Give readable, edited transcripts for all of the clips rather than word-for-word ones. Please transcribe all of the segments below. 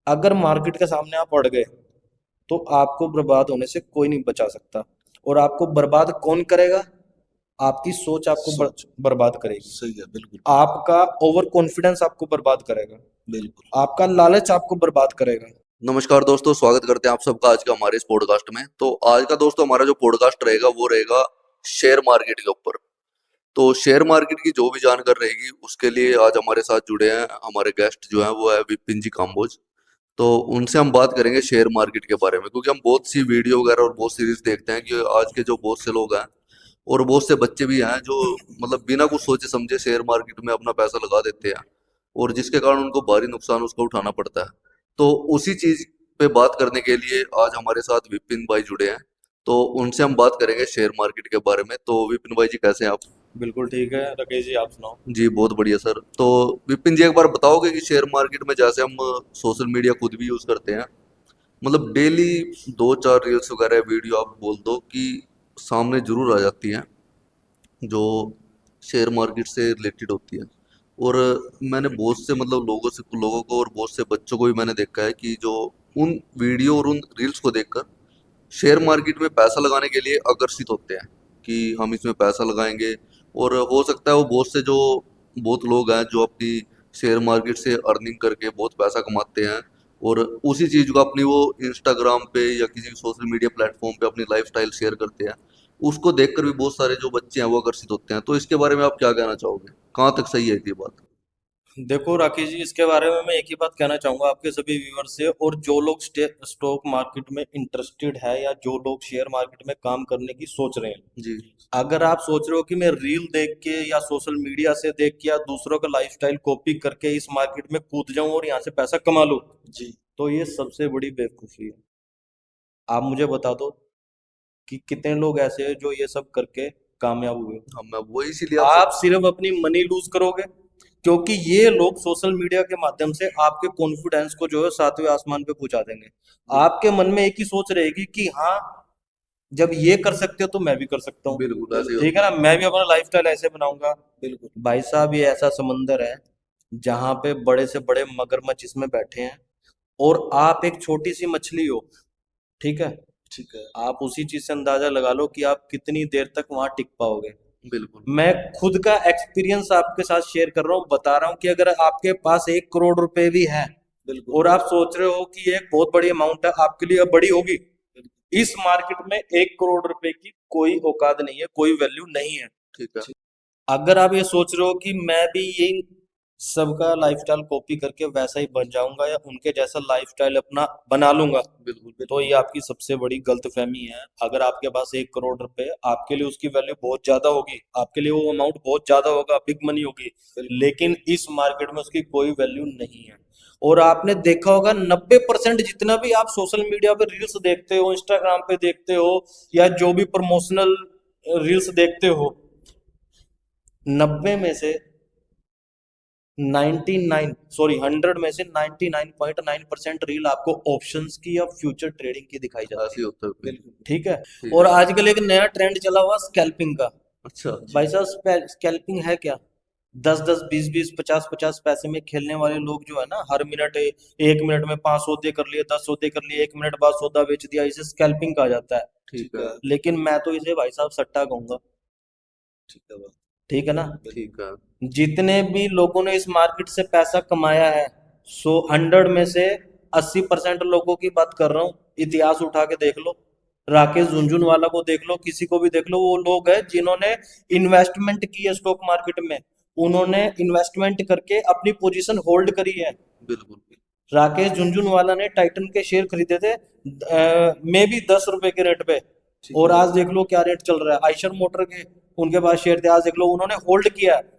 अगर मार्केट के सामने आप अड़ गए तो आपको बर्बाद होने से कोई नहीं बचा सकता। और आपको बर्बाद कौन करेगा? आपकी सोच आपको सोच। बर्बाद करेगी। सही है, बिल्कुल। आपका ओवर कॉन्फिडेंस आपको बर्बाद करेगा। बिल्कुल। आपका लालच आपको बर्बाद करेगा। नमस्कार दोस्तों, स्वागत करते हैं आप सबका आज का हमारे इस पॉडकास्ट में। तो आज का दोस्तों हमारा जो पॉडकास्ट रहेगा वो रहेगा शेयर मार्केट के ऊपर। तो शेयर मार्केट की जो भी जानकारी रहेगी उसके लिए आज हमारे साथ जुड़े हैं हमारे गेस्ट जो हैं वो है विपिन जी काम्बोज। तो उनसे हम बात करेंगे शेयर मार्केट के बारे में, क्योंकि हम बहुत सी वीडियो वगैरह और बहुत सीरीज देखते हैं कि आज के जो बहुत से लोग हैं और बहुत से बच्चे भी हैं जो मतलब बिना कुछ सोचे समझे शेयर मार्केट में अपना पैसा लगा देते हैं और जिसके कारण उनको भारी नुकसान उसको उठाना पड़ता है। तो उसी चीज पे बात करने के लिए आज हमारे साथ विपिन भाई जुड़े हैं। तो उनसे हम बात करेंगे शेयर मार्केट के बारे में। तो विपिन भाई जी कैसे हैं आप? बिल्कुल ठीक है राकेश जी, आप सुनाओ। जी बहुत बढ़िया सर। तो विपिन जी एक बार बताओगे कि शेयर मार्केट में जैसे हम सोशल मीडिया खुद भी यूज करते हैं, मतलब डेली दो चार रील्स वगैरह वीडियो आप बोल दो कि सामने जरूर आ जाती हैं जो शेयर मार्केट से रिलेटेड होती है। और मैंने बहुत से मतलब लोगों को और बहुत से बच्चों को भी मैंने देखा है कि जो उन वीडियो और उन रील्स को देखकर शेयर मार्केट में पैसा लगाने के लिए आकर्षित होते हैं कि हम इसमें पैसा लगाएंगे। और हो सकता है वो बहुत लोग हैं जो अपनी शेयर मार्केट से अर्निंग करके बहुत पैसा कमाते हैं और उसी चीज़ को अपनी वो इंस्टाग्राम पे या किसी सोशल मीडिया प्लेटफॉर्म पे अपनी लाइफस्टाइल शेयर करते हैं। उसको देखकर भी बहुत सारे जो बच्चे हैं वो आकर्षित होते हैं। तो इसके बारे में आप क्या कहना चाहोगे, कहाँ तक सही है ये बात? देखो राकेश जी, इसके बारे में मैं एक ही बात कहना चाहूंगा आपके सभी व्यूअर से, और जो लोग स्टॉक मार्केट में इंटरेस्टेड है या जो लोग शेयर मार्केट में काम करने की सोच रहे हैं। जी। अगर आप सोच रहे हो कि मैं रील देख के या सोशल मीडिया से देख के या दूसरों का लाइफस्टाइल कॉपी करके इस मार्केट में कूद जाऊं और यहाँ से पैसा कमा लूं, जी। तो ये सबसे बड़ी बेवकूफी है। आप मुझे बता दो कि कितने लोग ऐसे हैं जो ये सब करके कामयाब हुए। हाँ, मैं वो इसीलिए आपसे। आप सिर्फ अपनी मनी लूज करोगे, क्योंकि ये लोग सोशल मीडिया के माध्यम से आपके कॉन्फिडेंस को जो है सातवें आसमान पे पहुंचा देंगे। आपके मन में एक ही सोच रहेगी कि हाँ, जब ये कर सकते हो तो मैं भी कर सकता हूँ। बिल्कुल ऐसे ही ठीक होता है है। ना, मैं भी अपना लाइफस्टाइल ऐसे बनाऊंगा। बिल्कुल भाई साहब, ये ऐसा समंदर है जहाँ पे बड़े से बड़े मगरमच्छ इसमें बैठे हैं, और आप एक छोटी सी मछली हो। ठीक है। ठीक है। आप उसी चीज से अंदाजा लगा लो कि आप कितनी देर तक वहां टिक पाओगे। बिल्कुल। मैं खुद का एक्सपीरियंस आपके साथ शेयर कर रहा हूँ, बता रहा हूँ कि अगर आपके पास 1 करोड़ रुपए भी है बिल्कुल। और आप सोच रहे हो कि ये एक बहुत बड़ी अमाउंट है, आपके लिए अब बड़ी होगी। इस मार्केट में 1 करोड़ रुपए की कोई औकात नहीं है, कोई वैल्यू नहीं है। ठीक है। अगर आप ये सोच रहे हो कि मैं भी यही सबका लाइफस्टाइल कॉपी करके वैसा ही बन जाऊंगा या उनके जैसा लाइफस्टाइल अपना बना लूंगा, बिल्कुल। तो ये आपकी सबसे बड़ी गलतफहमी है। अगर आपके पास 1 करोड़ रुपए, आपके लिए उसकी वैल्यू बहुत ज्यादा होगी, आपके लिए वो अमाउंट बहुत ज्यादा होगा, बिग मनी होगी। बिल्कुल। लेकिन इस मार्केट में उसकी कोई वैल्यू नहीं है। और आपने देखा होगा 90% जितना भी आप सोशल मीडिया पे रील्स देखते हो, इंस्टाग्राम पे देखते हो, या जो भी प्रमोशनल रील्स देखते हो, 90 में से 99, सॉरी 100 में से 99.9% रील आपको ऑप्शंस की या फ्यूचर ट्रेडिंग की दिखाई ऐसे जाती ही है। होता है फिर। बिल्कुल ठीक है। ठीक और है। आजकल एक नया ट्रेंड चला हुआ स्कैल्पिंग का। अच्छा। भाई साहब, स्कैल्पिंग है क्या? 10-10, 20-20, 50-50 पैसे में खेलने वाले लोग जो है ना, हर मिनट 1 मिनट में 5 सौदे कर लिए, 10 सौदे कर लिए, 1 मिनट बाद सौदा बेच दिया, इसे स्कैल्पिंग कहा जाता है। ठीक है। लेकिन मैं तो इसे भाई साहब सट्टा कहूंगा। ठीक है बात। ठीक है ना। ठीक है। जितने भी लोगों ने इस मार्केट से पैसा कमाया है, 100 में से 80% लोगों की बात कर रहा हूँ। इतिहास उठा के देख लो, राकेश झुनझुनवाला को देख लो, किसी को भी देख लो, वो लोग हैं जिन्होंने इन्वेस्टमेंट की है स्टॉक मार्केट में। उन्होंने इन्वेस्टमेंट करके अपनी पोजीशन होल्ड करी है। बिल्कुल। राकेश झुनझुनवाला ने टाइटन के शेयर खरीदे थे मे भी 10 रुपए के रेट पे, ठीक और है। आज देख लो क्या रेट चल रहा है। आयशर मोटर के उनके पास शेयर थे, आज देख लो उन्होंने होल्ड किया है।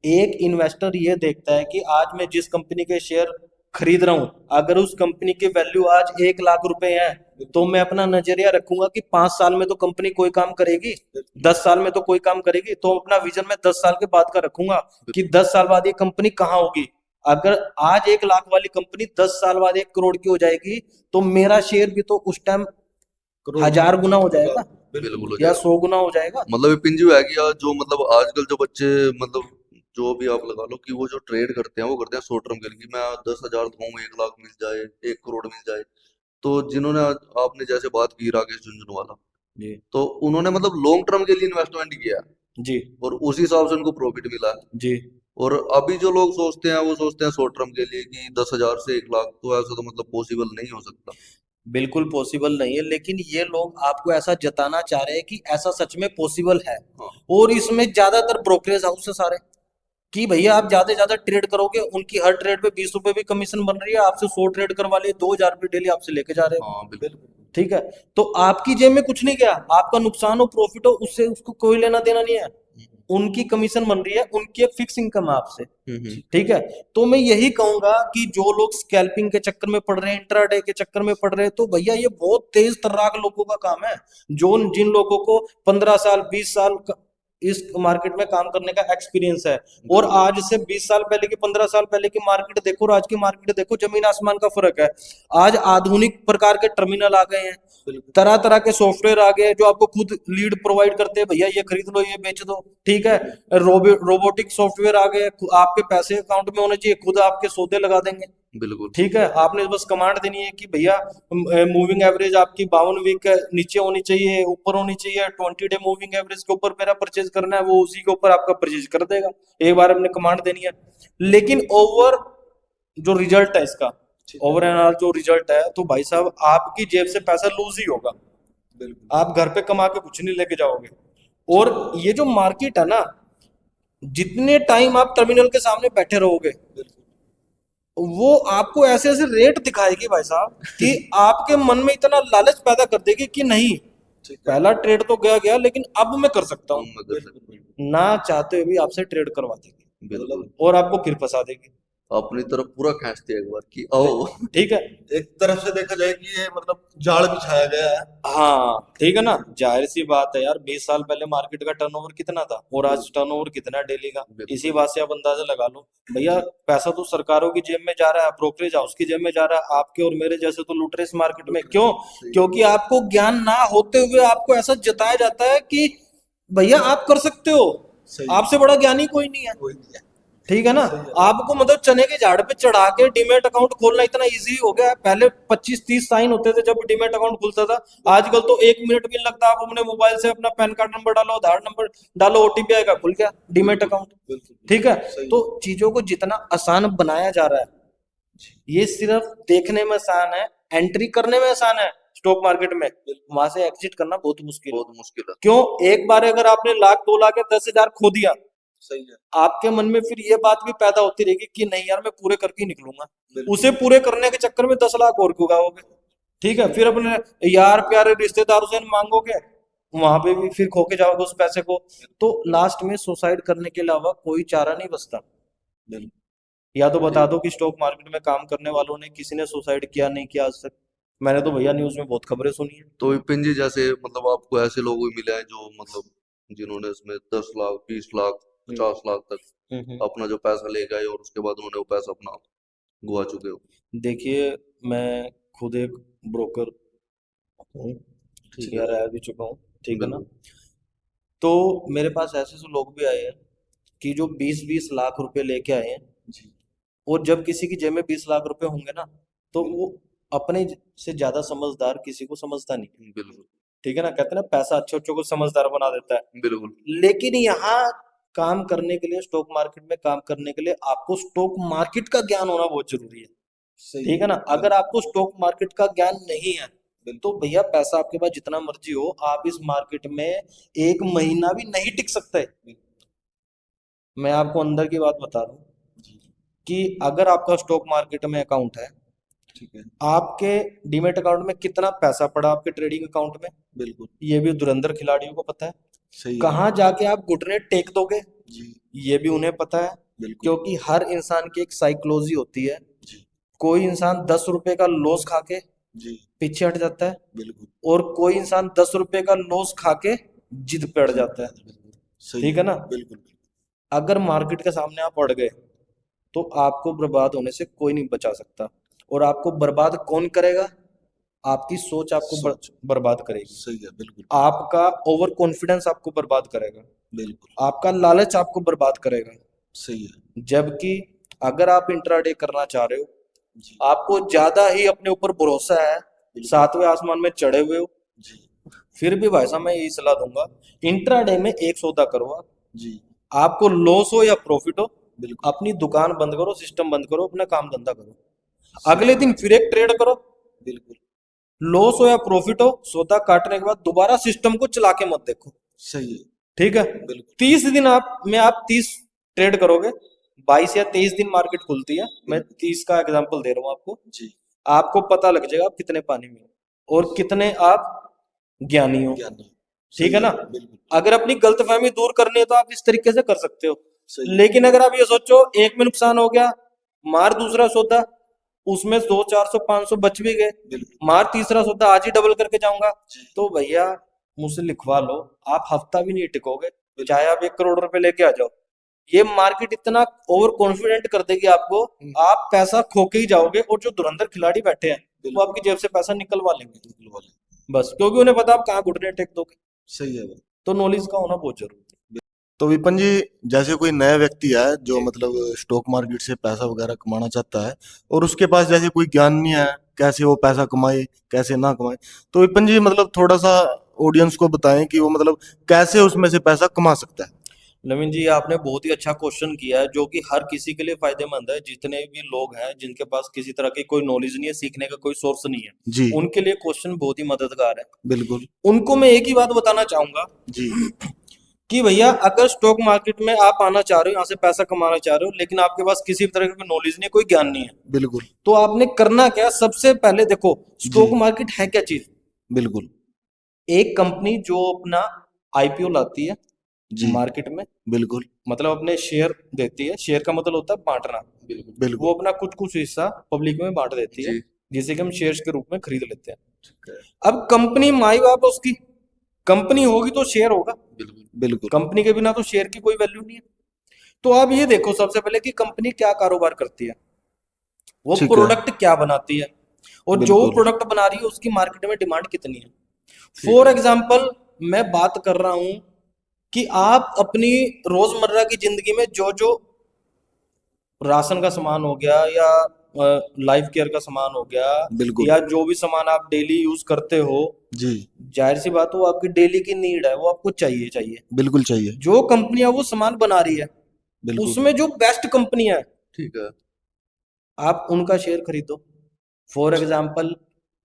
एक इन्वेस्टर ये देखता है कि आज मैं जिस कंपनी के शेयर खरीद रहा हूं, अगर उस कंपनी की वैल्यू आज 1 लाख रुपए है, तो मैं अपना नजरिया रखूंगा कि 5 साल में तो कंपनी कोई काम करेगी, 10 साल में तो कोई काम करेगी, तो अपना विजन मैं 10 साल के बाद का रखूंगा कि 10 साल बाद ये कंपनी कहाँ होगी। अगर आज 1 लाख वाली कंपनी 10 साल बाद 1 करोड़ की हो जाएगी, तो मेरा शेयर भी तो उस टाइम हजार गुना हो जाएगा बिल्कुल हो या जाएगा। 100 गुना हो जाएगा। मतलब ये पिंजू है कि यार जो मतलब आजकल जो बच्चे मतलब जो भी आप लगा लो कि वो जो ट्रेड करते हैं वो करते हैं शॉर्ट टर्म के लिए कि मैं 10,000 दूँ 1 लाख मिल जाए 1 करोड़ मिल जाए। तो जिन्होंने आपने जैसे बात की राकेश झुंझुनवाला, जी तो उन्होंने मतलब लॉन्ग टर्म के लिए इन्वेस्टमेंट किया जी और उसी हिसाब से उनको प्रॉफिट मिला है। जी और अभी जो लोग सोचते हैं वो सोचते हैं शॉर्ट टर्म के लिए कि 10,000 से 1 लाख, तो ऐसा तो मतलब पॉसिबल नहीं हो सकता। बिल्कुल पॉसिबल नहीं है, लेकिन ये लोग आपको ऐसा जताना चाह रहे हैं कि ऐसा सच में पॉसिबल है। हाँ और इसमें ज्यादातर ब्रोकरेज हाउस है सारे, कि भैया आप ज्यादा से ज्यादा ट्रेड करोगे, उनकी हर ट्रेड पे 20 रुपए भी कमीशन बन रही है, आपसे 100 ट्रेड करवा लिए, 2,000 रुपये डेली आपसे लेके जा रहे हाँ हैं। बिल्कुल। ठीक है, तो आपकी जेब में कुछ नहीं गया, आपका नुकसान हो प्रॉफिट हो उससे उसको कोई लेना देना नहीं है। उनकी कमीशन बन रही है, उनकी एक फिक्स इनकम है आपसे। हम्म। ठीक है, तो मैं यही कहूंगा कि जो लोग स्कैल्पिंग के चक्कर में पड़ रहे हैं, इंट्राडे के चक्कर में पड़ रहे हैं, तो भैया ये बहुत तेज तर्राक लोगों का काम है। जो जिन लोगों को 15 साल 20 साल इस मार्केट में काम करने का एक्सपीरियंस है, और बिल्कुल आज से 20 साल पहले की 15 साल पहले की मार्केट देखो और आज की मार्केट देखो, जमीन आसमान का फर्क है। आज आधुनिक प्रकार के टर्मिनल आ गए हैं, बिल्कुल। तरह तरह के सॉफ्टवेयर आ गए हैं जो आपको खुद लीड प्रोवाइड करते हैं, भैया ये खरीद लो ये बेच दो। ठीक है, रोबोटिक सॉफ्टवेयर आ गए, आपके पैसे अकाउंट में होने चाहिए, खुद आपके सौदे लगा देंगे। बिल्कुल ठीक है, आपने बस कमांड देनी है कि भैया मूविंग एवरेज आपकी 52 वीक नीचे होनी चाहिए, ऊपर होनी चाहिए, 20 डे मूविंग एवरेज के ऊपर मेरा परचेज करना है, वो उसी के ऊपर आपका परचेज कर देगा। एक बार आपने कमांड देनी है। लेकिन ओवर जो रिजल्ट है इसका, ओवर एंड ऑल जो रिजल्ट है, तो भाई साहब आपकी जेब से पैसा लूज ही होगा। बिल्कुल। आप घर पे कमा के कुछ नहीं लेके जाओगे। और ये जो मार्केट है ना, जितने टाइम आप टर्मिनल के सामने बैठे रहोगे, वो आपको ऐसे ऐसे रेट दिखाएगी भाई साहब कि आपके मन में इतना लालच पैदा कर देगी कि नहीं, पहला ट्रेड तो गया गया, लेकिन अब मैं कर सकता हम हूँ। मदद सकते ना चाहते हुए भी आपसे ट्रेड करवा देगी, बिल्कुल। और आपको फिर फंसा देगी। अपनी तरफ पूरा खींचते हैं एक बार कि आओ। ठीक है, एक तरफ से देखा जाए कि ये मतलब जाल बिछाया गया है। हाँ ठीक है ना, जाहिर सी बात है यार, 20 साल पहले मार्केट का टर्नओवर कितना था और आज टर्नओवर कितना है डेली का। बिल्कुल। इसी बात से आप अंदाजा लगा लो भैया, पैसा तो सरकारों की जेब में जा रहा है, ब्रोकरेज हाउस की जेब में जा रहा है, आपके और मेरे जैसे तो लूट रहे इस मार्केट में। क्यों? सही। क्योंकि आपको ज्ञान ना होते हुए आपको ऐसा जताया जाता है कि भैया आप कर सकते हो, सही। आपसे बड़ा ज्ञानी कोई नहीं है। कोई नहीं है। ठीक है ना, सही है। आपको मतलब चने के झाड़ पे चढ़ा के डीमेट अकाउंट खोलना इतना इजी हो गया है। पहले 25-30 साइन होते थे जब डीमेट अकाउंट खुलता था, आजकल तो 1 मिनट भी नहीं लगता, आप अपने मोबाइल से अपना पैन कार्ड नंबर डालो, आधार नंबर डालो, ओटीपी आएगा, खुल गया डीमेट अकाउंट। बिल्कुल। ठीक है, सही। तो चीजों को जितना आसान बनाया जा रहा है, ये सिर्फ देखने में आसान है, एंट्री करने में आसान है स्टॉक मार्केट में, वहां से एग्जिट करना बहुत मुश्किल है। बहुत मुश्किल है। क्यों? एक बार अगर आपने लाख 2 लाख या 10,000 खो दिया, सही है। आपके मन में फिर ये बात भी पैदा होती रहेगी कि नहीं यार मैं पूरे करके ही निकलूंगा। बिल्कुल। उसे पूरे करने के चक्कर में 10 लाख और क्यों गाओगे। ठीक है, फिर अपने यार प्यारे रिश्तेदारों से मांगोगे, वहां पे भी फिर खो के जाओगे उस पैसे को। तो लास्ट में सुसाइड करने के अलावा कोई चारा नहीं बचता। बिल्कुल। या तो बता दो कि स्टॉक मार्केट में काम करने वालों ने किसी ने सुसाइड किया नहीं किया आज तक। मैंने तो भैया न्यूज में बहुत खबरें सुनी है। तो विपिन जी जैसे मतलब आपको ऐसे लोग भी मिले हैं जो मतलब जिन्होंने इसमें 10 लाख 20 लाख 50 लाख तक अपना जो पैसा ले गए और उसके बाद उन्होंने वो पैसा अपना गुआ चुके हो। देखिए, मैं खुद एक ब्रोकर हूँ, ठीक या है। रह भी चुका हूँ। ठीक है ना, बिल्कुल। तो मेरे पास ऐसे ऐसे लोग भी आए हैं कि जो 20-20 लाख रुपए लेके आए हैं, जी। और जब किसी की जेब में 20 लाख रुपए होंगे ना, तो वो अपने से ज्यादा समझदार किसी को समझता नहीं। बिल्कुल। ठीक है ना, कहते हैं ना पैसा अच्छे अच्छों को समझदार बना देता है। बिल्कुल। लेकिन यहाँ काम करने के लिए, स्टॉक मार्केट में काम करने के लिए आपको स्टॉक मार्केट का ज्ञान होना बहुत जरूरी है। सही ठीक है ना, अगर आपको स्टॉक मार्केट का ज्ञान नहीं है, तो भैया पैसा आपके पास जितना मर्जी हो, आप इस मार्केट में 1 महीना भी नहीं टिक सकते। मैं आपको अंदर की बात बता दूं जी। कि अगर आपका स्टॉक मार्केट में अकाउंट है, ठीक है। आपके डीमेट अकाउंट में कितना पैसा पड़ा आपके ट्रेडिंग अकाउंट में, बिल्कुल। ये भी धुरंधर खिलाड़ियों को पता है। सही है। कहाँ जाके आप घुटने टेक दोगे, जी। ये भी उन्हें पता है। बिल्कुल। क्योंकि हर इंसान की एक साइकोलॉजी होती है। जी। कोई इंसान 10 रुपए का लॉस खा के जी। पीछे हट जाता है, बिल्कुल। और कोई इंसान 10 रुपए का लॉस खा के जिद पे अड़ जाता है। बिल्कुल। सही ठीक है ना, बिल्कुल। अगर मार्केट के सामने आप अड़ गए, तो आपको बर्बाद होने से कोई नहीं बचा सकता। और आपको बर्बाद कौन करेगा? आपकी सोच आपको सोच। बर्बाद करेगी। सही है। बिल्कुल। आपका ओवर कॉन्फिडेंस आपको बर्बाद करेगा। बिल्कुल। आपका लालच आपको बर्बाद करेगा। सही है जबकि अगर आप इंट्राडे करना चाह रहे हो, जी आपको ज्यादा ही अपने ऊपर भरोसा है, सातवें आसमान में चढ़े हुए हो, जी फिर भी भाई साहब मैं यही सलाह दूंगा, इंट्राडे में एक सौदा करवा, जी आपको लॉस हो या प्रॉफिट हो, बिल्कुल अपनी दुकान बंद करो, सिस्टम बंद करो, अपना काम धंधा करो, सही अगले दिन फिर एक ट्रेड करो, बिल्कुल लॉस हो या प्रॉफिट हो, सौदा काटने के बाद दोबारा सिस्टम को चला के मत देखो। सही है ठीक है, बिल्कुल 30 दिन आप 30 ट्रेड करोगे, 22 या 23 दिन मार्केट खुलती है, मैं बिल्कुल 30 का एग्जांपल दे रहा हूँ आपको, जी आपको पता लग जाएगा आप कितने पानी में हो और कितने आप ज्ञानी हो। ज्ञानी ठीक सही है है ना, बिल्कुल अगर अपनी गलतफहमी दूर करनी है तो आप इस तरीके से कर सकते हो। सही है लेकिन अगर आप ये सोचो एक में नुकसान हो गया, मार दूसरा सौदा, उसमें 100 400 500 बच भी गए, बिल्कुल मार तीसरा सौदा आज ही डबल करके जाऊंगा, जी तो भैया मुझसे लिखवा लो, आप हफ्ता भी नहीं टिकोगे, बिल्कुल चाहे आप 1 करोड़ रुपए लेके आ जाओ। ये मार्केट इतना ओवर कॉन्फिडेंट कर देगी आपको, आप पैसा खो के ही जाओगे और जो धुरंधर खिलाड़ी बैठे हैं वो बिल्कुल आपकी जेब से पैसा निकलवा लेंगे, बिल्कुल वाले बस क्योंकि उन्हें पता आप कहाँ घुटने टेक दोगे। सही है भाई तो नॉलेज का होना बहुत जरूरी है। तो विपिन जी जैसे कोई नया व्यक्ति है जो जी मतलब स्टॉक मार्केट से पैसा वगैरह कमाना चाहता है और उसके पास जैसे कोई ज्ञान नहीं है कैसे वो पैसा कमाए कैसे ना कमाए तो विपिन जी मतलब थोड़ा सा ऑडियंस को बताएं कि वो मतलब कैसे उसमें से पैसा कमा सकता है नवीन जी, आपने बहुत ही अच्छा क्वेश्चन किया है जो कि हर किसी के लिए फायदेमंद है। जितने भी लोग हैं जिनके पास किसी तरह की कोई नॉलेज नहीं है, सीखने का कोई सोर्स नहीं है, जी उनके लिए क्वेश्चन बहुत ही मददगार है। बिल्कुल उनको मैं एक ही बात बताना चाहूंगा जी कि भैया अगर स्टॉक मार्केट में आप आना चाह रहे हो, यहाँ से पैसा कमाना चाह रहे हो, लेकिन आपके पास किसी भी तरह की नॉलेज नहीं है, कोई ज्ञान नहीं है, बिल्कुल तो आपने करना क्या, सबसे पहले देखो जी स्टॉक मार्केट है क्या चीज। बिल्कुल एक कंपनी जो अपना आईपीओ लाती है जी मार्केट में, बिल्कुल मतलब अपने शेयर देती है, शेयर का मतलब होता है बांटना, बिल्कुल वो अपना कुछ कुछ हिस्सा पब्लिक में बांट देती है, जी जिसे कि हम शेयर्स के रूप में खरीद लेते हैं। ठीक है अब कंपनी माई बाप है उसकी, कंपनी होगी तो शेयर होगा, बिल्कुल बिल्कुल कंपनी के बिना तो शेयर की कोई वैल्यू नहीं है। तो आप ये देखो सबसे पहले कि कंपनी क्या कारोबार करती है, वो ठीक है प्रोडक्ट क्या बनाती है, और जो बिल्कुल प्रोडक्ट बना रही है उसकी मार्केट में डिमांड कितनी है। ठीक फॉर है एग्जाम्पल मैं बात कर रहा हूं कि आप अपनी रोजमर्रा की जिंदगी में जो जो राशन का सामान हो गया या लाइफ केयर का सामान हो गया, बिल्कुल या जो भी सामान आप डेली यूज करते हो, जी जाहिर सी बात है वो आपकी डेली की नीड है, वो आपको चाहिए चाहिए। बिल्कुल चाहिए जो कंपनियां वो सामान बना रही है, बिल्कुल उसमें जो बेस्ट कंपनी है, ठीक है आप उनका शेयर खरीदो। फॉर एग्जाम्पल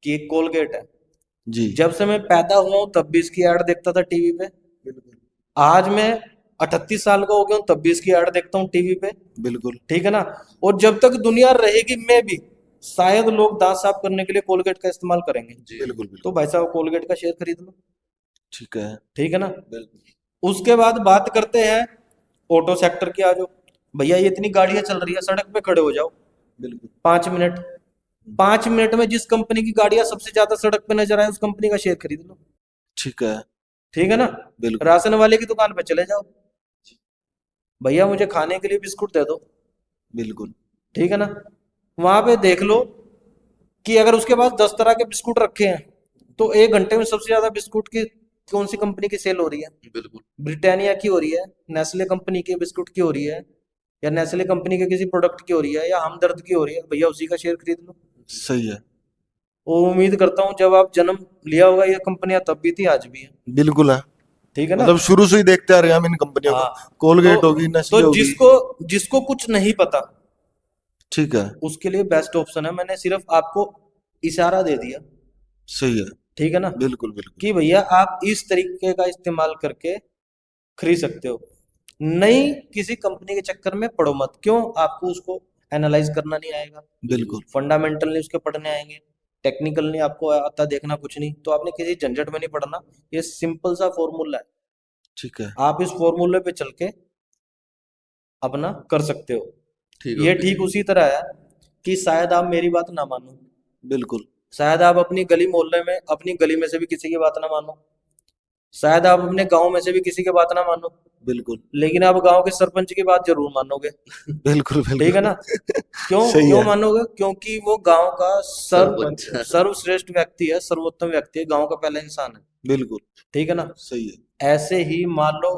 कि एक कोलगेट है, जी जब से मैं पैदा हुआ हूं तब भी इसकी ऐड देखता था टीवी पे, बिल्कुल आज मैं 38 साल का हो गया हूँ तब भी इसकी ऐड देखता हूँ टीवी पे। बिल्कुल ठीक है ना, और जब तक दुनिया रहेगी मैं भी, शायद लोग दांत साफ करने के लिए कोलगेट का इस्तेमाल करेंगे। जी बिल्कुल तो बिल्कुल भाई साहब कोलगेट का शेयर खरीद लो। ठीक है ठीक है ना, बिल्कुल उसके बाद बात करते हैं ऑटो सेक्टर की। आ जाओ भैया, ये इतनी गाड़ियां चल रही है, सड़क पे खड़े हो जाओ बिल्कुल 5 मिनट, 5 मिनट में जिस कंपनी की गाड़ियां सबसे ज्यादा सड़क पे नजर आए उस कंपनी का शेयर खरीद लो। ठीक है ठीक है ना, बिल्कुल राशन वाले की दुकान पे चले जाओ, भैया मुझे खाने के लिए बिस्कुट दे दो। बिल्कुल ठीक है ना, वहां पे देख लो कि अगर उसके पास 10 तरह के बिस्कुट रखे हैं, तो 1 घंटे में सबसे ज्यादा बिस्कुट की कौन सी कंपनी की सेल हो रही है? बिल्कुल ब्रिटानिया की हो रही है, नेस्ले कंपनी के बिस्कुट की हो रही है, या नेस्ले कंपनी के किसी प्रोडक्ट की हो रही है, या हमदर्द की हो रही है, भैया उसी का शेयर खरीद लो। सही है और उम्मीद करता हूँ जब आप जन्म लिया होगा ये कंपनियां तब भी थी, आज भी है। बिल्कुल है ठीक है ना, मतलब शुरू से ही देखते आ रहे हैं हम इन कंपनियों को हाँ। तो कोलगेट होगी नेस्ले होगी जिसको जिसको कुछ नहीं पता ठीक है उसके लिए बेस्ट ऑप्शन है, मैंने सिर्फ आपको इशारा दे दिया। सही है ठीक है ना, बिल्कुल बिल्कुल कि भैया आप इस तरीके का इस्तेमाल करके खरीद सकते हो। नई किसी कंपनी के चक्कर में पड़ो मत, क्यों? आपको उसको एनालाइज करना नहीं आएगा, बिल्कुल फंडामेंटल नहीं उसके पढ़ने आएंगे, टेक्निकल नहीं आपको आता देखना कुछ नहीं, तो आपने किसी झंझट में नहीं पड़ना। ये सिंपल सा फॉर्मूला है, ठीक है आप इस फॉर्मूले पे चल के अपना कर सकते हो। ठीक है ये विपिन ठीक जी उसी तरह है कि शायद आप मेरी बात ना मानो, बिल्कुल शायद आप अपनी गली मोहल्ले में अपनी गली में से भी किसी की बात ना मानो, शायद आप अपने गांव में से भी किसी की बात ना मानो, बिल्कुल लेकिन आप गांव के सरपंच की बात जरूर मानोगे। बिल्कुल ठीक है ना, बिल्कुल क्यों सही क्यों है मानोगे? क्योंकि वो गांव का सरपंच सर्वश्रेष्ठ व्यक्ति है, सर्वोत्तम व्यक्ति है, गांव का पहला इंसान है। बिल्कुल ठीक है ना, सही है ऐसे ही मान लो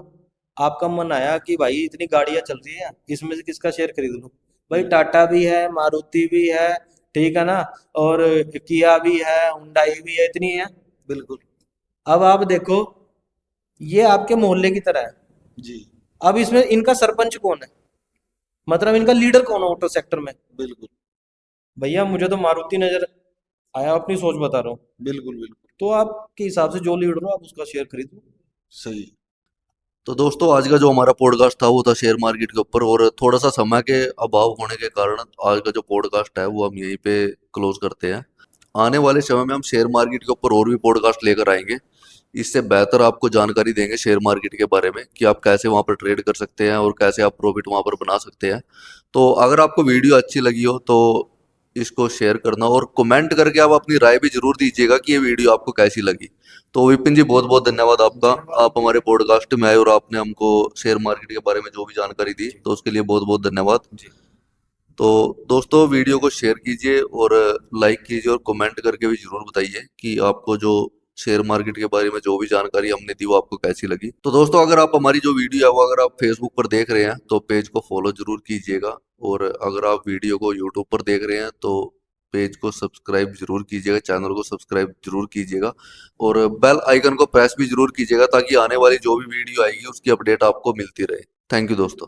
आपका मन आया कि भाई इतनी गाड़ियां चल रही है, इसमें से किसका शेयर खरीद लूं। भाई टाटा भी है, मारुति भी है, ठीक है ना, और किया भी है, हुंडई भी है, इतनी है। बिल्कुल। अब आप देखो, ये आपके मोहल्ले की तरह है। जी। अब इसमें इनका सरपंच कौन है, मतलब इनका लीडर कौन है ऑटो सेक्टर में। बिल्कुल। भैया मुझे तो मारुति नजर आया, अपनी सोच बता रहा हूँ। बिल्कुल। बिल्कुल। तो आपके हिसाब से जो लीडर हो आप उसका शेयर खरीदो। सही। तो दोस्तों आज का जो हमारा पॉडकास्ट था वो था शेयर मार्केट के ऊपर, और थोड़ा सा समय के अभाव होने के कारण आज का जो पॉडकास्ट है वो हम यहीं पे क्लोज करते हैं। आने वाले समय में हम शेयर मार्केट के ऊपर और भी पॉडकास्ट लेकर आएंगे, इससे बेहतर आपको जानकारी देंगे शेयर मार्केट के बारे में कि आप कैसे वहाँ पर ट्रेड कर सकते हैं और कैसे आप प्रॉफिट वहाँ पर बना सकते हैं। तो अगर आपको वीडियो अच्छी लगी हो तो इसको शेयर करना, और कमेंट करके आप अपनी राय भी जरूर दीजिएगा कि ये वीडियो आपको कैसी लगी। तो विपिन जी बहुत बहुत धन्यवाद आपका, आप हमारे पॉडकास्ट में आए और आपने हमको शेयर मार्केट के बारे में जो भी जानकारी दी, जी तो उसके लिए बहुत बहुत धन्यवाद। जी। तो दोस्तों वीडियो को शेयर कीजिए और लाइक कीजिए और कमेंट करके भी जरूर बताइए कि आपको जो शेयर मार्केट के बारे में जो भी जानकारी हमने दी वो आपको कैसी लगी। तो दोस्तों अगर आप हमारी जो वीडियो है वो अगर आप फेसबुक पर देख रहे हैं तो पेज को फॉलो जरूर कीजिएगा, और अगर आप वीडियो को यूट्यूब पर देख रहे हैं तो पेज को सब्सक्राइब जरूर कीजिएगा, चैनल को सब्सक्राइब जरूर कीजिएगा, और बेल आइकन को प्रेस भी जरूर कीजिएगा ताकि आने वाली जो भी वीडियो आएगी उसकी अपडेट आपको मिलती रहे। थैंक यू दोस्तों।